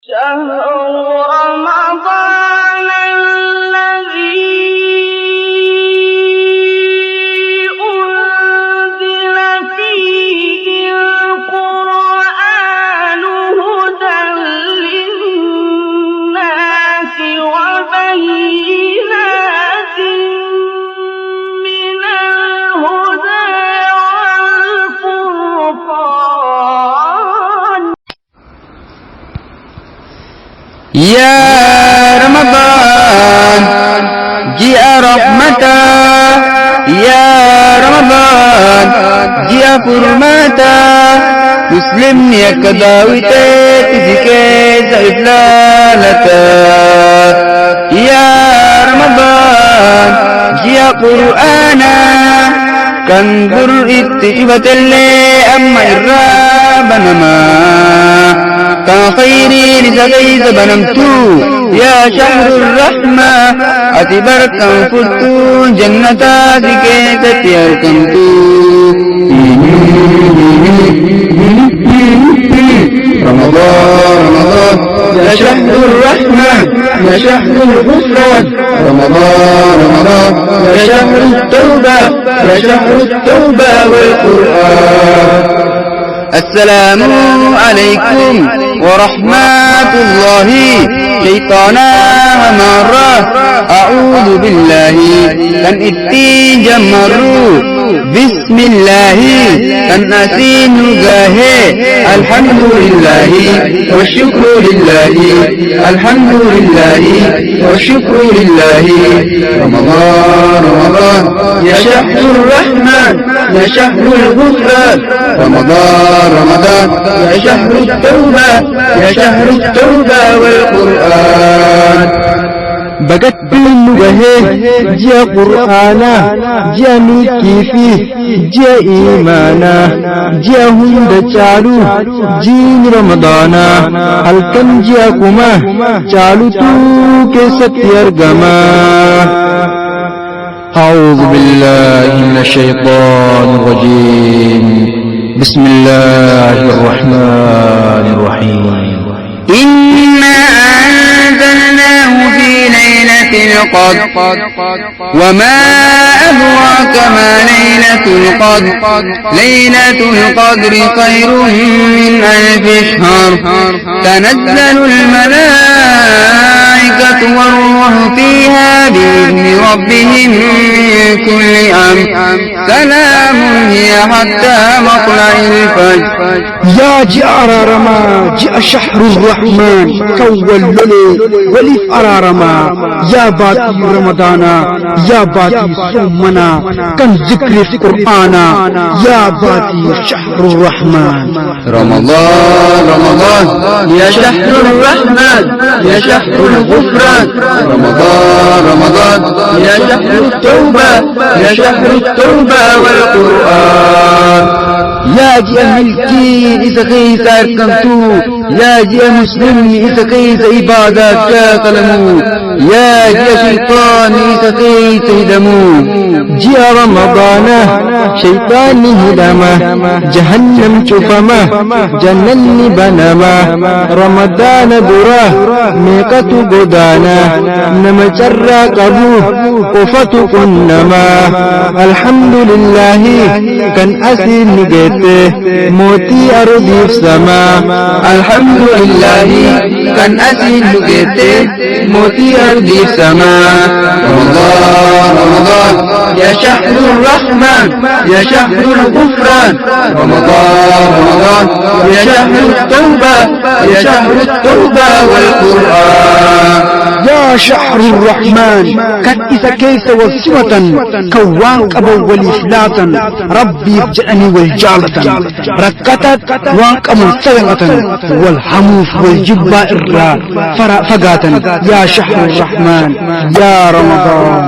شهر رمضان الذي أنزل فيه القرآن هدى للناس وبينات من الهدى والفرقان. يا رمضان جاء رحمتا، يا رمضان جاء فرمتا، مسلم يكداويته تزكي إفلالتا. يا رمضان جاء قرآنا كنظر اتجبت اللي أما إرابنما خيري لسقيت بنمتو. يا شهر الرحمة أتبرك أنفتو جنتا ذكيت يركمتو. رمضان رمضان يا شهر الرحمة يا شهر الغفران. رمضان رمضان يا شهر التوبة يا شهر التوبة والقرآن. السلام عليكم ورحمة الله. شيطانا مرة أعوذ بالله كان اتجمروا. بسم الله كان أسين جاهي. الحمد لله والشكر لله. الحمد لله والشكر لله. رمضان رمضان يا شهر الرحمن يا شهر الغفران. رمضان رمضان يا شهر التوبة يا شهر التوبة والقرآن. بقت بالنجاه جاء قرآنا جاء نكيفي جاء إيمانا جاء هند چالو جين رمضانا هل كم جاءكما چالو تو كيست يرغما. أعوذ بالله من الشيطان الرجيم. بسم الله الرحمن الرحيم. إنا أنزلناه في ليلة القدر وما أدراك ما ليلة القدر. ليلة القدر خير من 1000 شهر. تنزل الملائكة والروح فيها بإذن ربهم من كل أمر. سلام هي حتى مطلع الفجر. يا جاء رما جاء شهر الرحمن كول لولي ولف أرارما. يا باتي رمضانا يا باتي صومنا كان ذكر القرآن. يا باتي شهر الرحمن. رمضان رمضان يا شهر الرحمن يا شهر الغفران. رمضان رمضان يا شهر التوبة يا شهر التوبة والقرآن. يا جاء ملكي إذا كيس أركمتو. يا جاء مسلم إذا كيس عبادات كاقلمو. يا جاء شيطان إذا كيس هدمو. جاء رمضان شيطان هدما جهنم شفما جنن بنما. رمضان درا ميقة قدانا نمجر قبو قفة كنما. الحمد لله كان أسين نجته موتي أرضي في سما. الحمد لله كان أسين نجته موتي أرضي في سما. رمضان رمضان يا شهر الرحمن يا شهر الغفران. رمضان رمضان يا شهر التوبة يا شهر التوبة والقرآن. يا شهر الرحمن كان إذا كيس وسوة كوان أبو ولفلاتا ربي جأني والجالة ركتت وانك أمر سلمة والحموف والجبة إرى فقاتا. يا شهر الرحمن يا رمضان.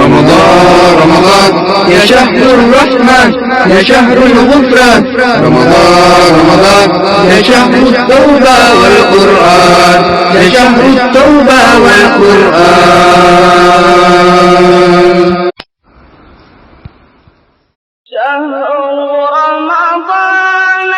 رمضان رمضان يا شهر الرحمن يا شهر الغفران. رمضان رمضان يا شهر التوبة والقرآن. يا شهر التوبة والقرآن. شهر رمضان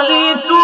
قانتون